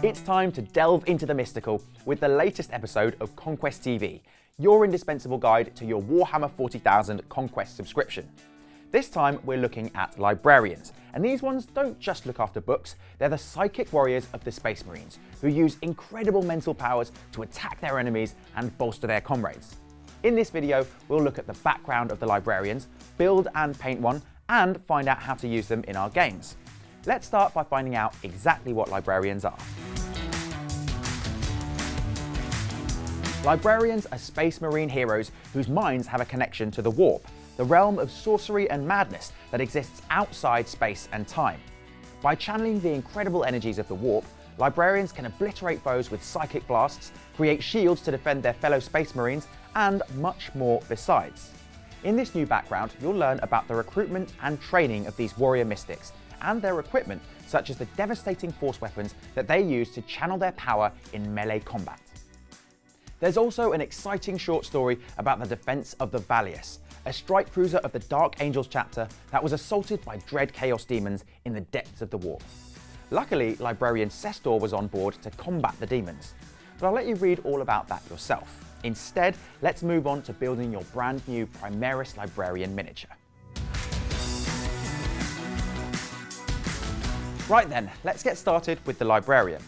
It's time to delve into the mystical with the latest episode of Conquest TV, your indispensable guide to your Warhammer 40,000 Conquest subscription. This time we're looking at librarians, and these ones don't just look after books, they're the psychic warriors of the Space Marines, who use incredible mental powers to attack their enemies and bolster their comrades. In this video, we'll look at the background of the librarians, build and paint one, and find out how to use them in our games. Let's start by finding out exactly what librarians are. Librarians are Space Marine heroes whose minds have a connection to the Warp, the realm of sorcery and madness that exists outside space and time. By channeling the incredible energies of the Warp, librarians can obliterate foes with psychic blasts, create shields to defend their fellow Space Marines, and much more besides. In this new background, you'll learn about the recruitment and training of these warrior mystics, and their equipment, such as the devastating force weapons that they use to channel their power in melee combat. There's also an exciting short story about the defense of the Valius, a strike cruiser of the Dark Angels chapter that was assaulted by dread chaos demons in the depths of the Warp. Luckily, librarian Cestor was on board to combat the demons, but I'll let you read all about that yourself. Instead, let's move on to building your brand new Primaris Librarian miniature. Right then, let's get started with the librarian.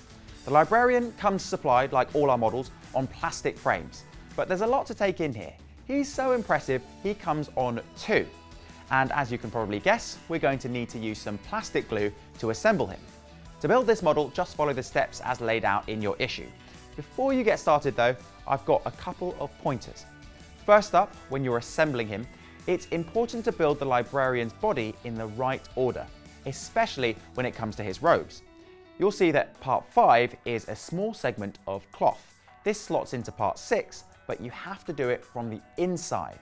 The librarian comes supplied, like all our models, on plastic frames, but there's a lot to take in here. He's so impressive, he comes on two. And as you can probably guess, we're going to need to use some plastic glue to assemble him. To build this model, just follow the steps as laid out in your issue. Before you get started though, I've got a couple of pointers. First up, when you're assembling him, it's important to build the librarian's body in the right order, especially when it comes to his robes. You'll see that part 5 is a small segment of cloth. This slots into part 6, but you have to do it from the inside.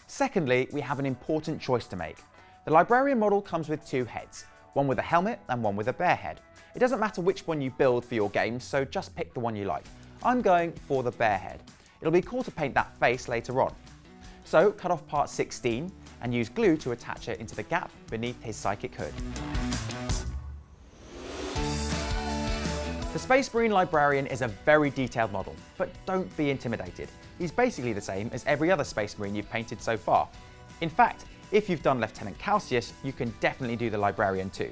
Secondly, we have an important choice to make. The librarian model comes with two heads, one with a helmet and one with a bear head. It doesn't matter which one you build for your game, so just pick the one you like. I'm going for the bear head. It'll be cool to paint that face later on. So cut off part 16 and use glue to attach it into the gap beneath his psychic hood. The Space Marine Librarian is a very detailed model, but don't be intimidated. He's basically the same as every other Space Marine you've painted so far. In fact, if you've done Lieutenant Calcius, you can definitely do the Librarian too.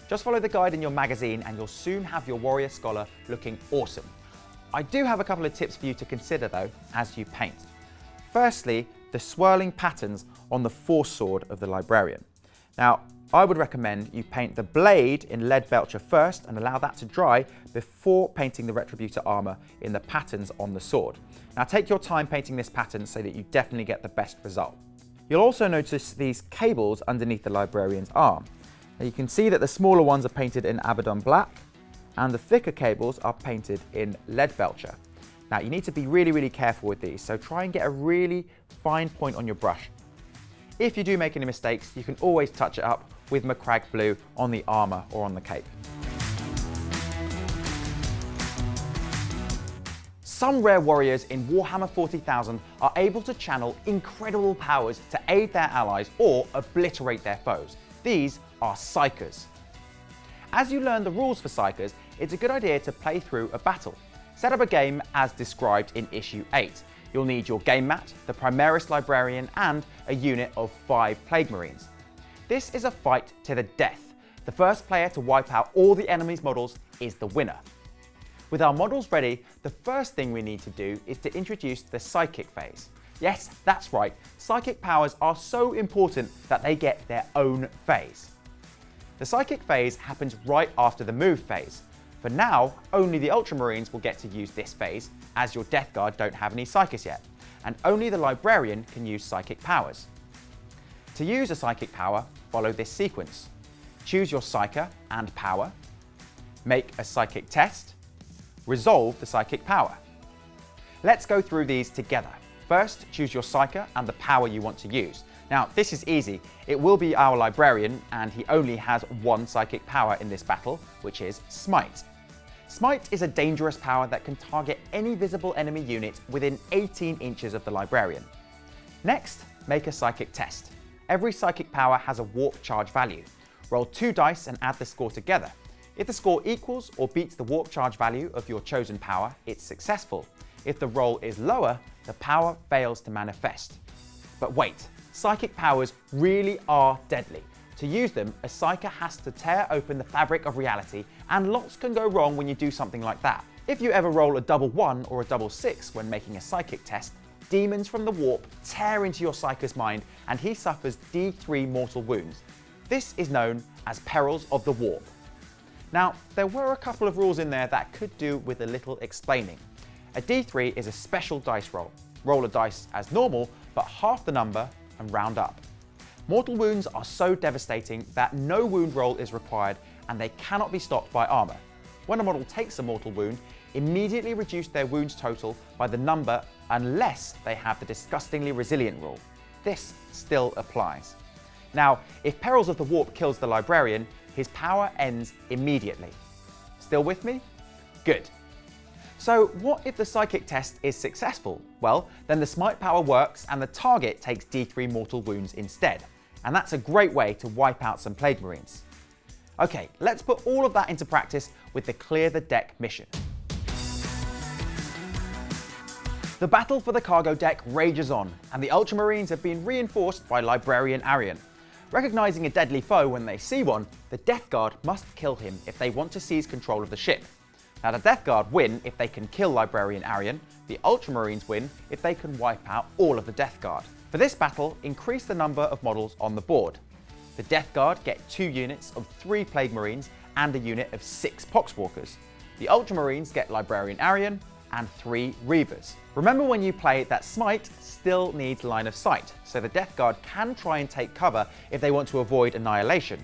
Just follow the guide in your magazine and you'll soon have your Warrior Scholar looking awesome. I do have a couple of tips for you to consider though, as you paint. Firstly, the swirling patterns on the force sword of the Librarian. Now, I would recommend you paint the blade in lead belcher first and allow that to dry before painting the Retributor armor in the patterns on the sword. Now take your time painting this pattern so that you definitely get the best result. You'll also notice these cables underneath the librarian's arm. Now you can see that the smaller ones are painted in Abaddon black and the thicker cables are painted in lead belcher. Now you need to be really careful with these, so try and get a really fine point on your brush. If you do make any mistakes, you can always touch it up with Macragge blue on the armor or on the cape. Some rare warriors in Warhammer 40,000 are able to channel incredible powers to aid their allies or obliterate their foes. These are Psykers. As you learn the rules for Psykers, it's a good idea to play through a battle. Set up a game as described in issue 8. You'll need your game mat, the Primaris Librarian, and a unit of 5 Plague Marines. This is a fight to the death. The first player to wipe out all the enemy's models is the winner. With our models ready, the first thing we need to do is to introduce the psychic phase. Yes, that's right, psychic powers are so important that they get their own phase. The psychic phase happens right after the move phase. For now, only the Ultramarines will get to use this phase, as your Death Guard don't have any Psykers yet, and only the Librarian can use psychic powers. To use a psychic power, follow this sequence. Choose your Psyker and power, make a psychic test, resolve the psychic power. Let's go through these together. First, choose your Psyker and the power you want to use. Now, this is easy. It will be our Librarian, and he only has one psychic power in this battle, which is Smite. Smite is a dangerous power that can target any visible enemy unit within 18 inches of the Librarian. Next, make a psychic test. Every psychic power has a warp charge value. Roll 2 dice and add the score together. If the score equals or beats the warp charge value of your chosen power, it's successful. If the roll is lower, the power fails to manifest. But wait, psychic powers really are deadly. To use them, a psyker has to tear open the fabric of reality, and lots can go wrong when you do something like that. If you ever roll a double 1 or a double 6 when making a psychic test, demons from the warp tear into your psyker's mind and he suffers D3 mortal wounds. This is known as perils of the warp. Now, there were a couple of rules in there that could do with a little explaining. A D3 is a special dice roll. Roll a dice as normal, but half the number and round up. Mortal wounds are so devastating that no wound roll is required and they cannot be stopped by armor. When a model takes a mortal wound, immediately reduce their wounds total by the number unless they have the disgustingly resilient rule. This still applies. Now, if Perils of the Warp kills the librarian, his power ends immediately. Still with me? Good. So what if the psychic test is successful? Well, then the smite power works and the target takes D3 mortal wounds instead. And that's a great way to wipe out some Plague Marines. Okay, let's put all of that into practice with the Clear the Deck mission. The battle for the cargo deck rages on, and the Ultramarines have been reinforced by Librarian Arian. Recognizing a deadly foe when they see one, the Death Guard must kill him if they want to seize control of the ship. Now, the Death Guard win if they can kill Librarian Arian, the Ultramarines win if they can wipe out all of the Death Guard. For this battle, increase the number of models on the board. The Death Guard get 2 units of 3 Plague Marines and a unit of 6 Poxwalkers. The Ultramarines get Librarian Arian and 3 Reavers. Remember when you play that Smite still needs line of sight, so the Death Guard can try and take cover if they want to avoid annihilation.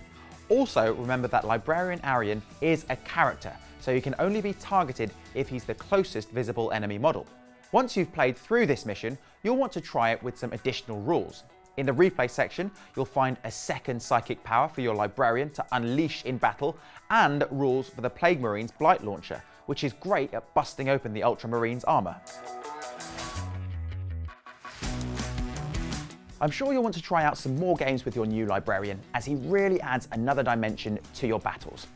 Also, remember that Librarian Arian is a character, so he can only be targeted if he's the closest visible enemy model. Once you've played through this mission, you'll want to try it with some additional rules. In the replay section, you'll find a second psychic power for your Librarian to unleash in battle, and rules for the Plague Marine's Blight Launcher, which is great at busting open the Ultramarines' armor. I'm sure you'll want to try out some more games with your new Librarian, as he really adds another dimension to your battles.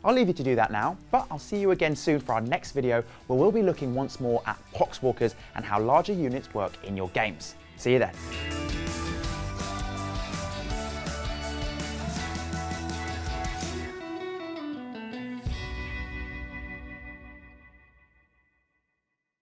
I'll leave you to do that now, but I'll see you again soon for our next video, where we'll be looking once more at Poxwalkers and how larger units work in your games. See you then.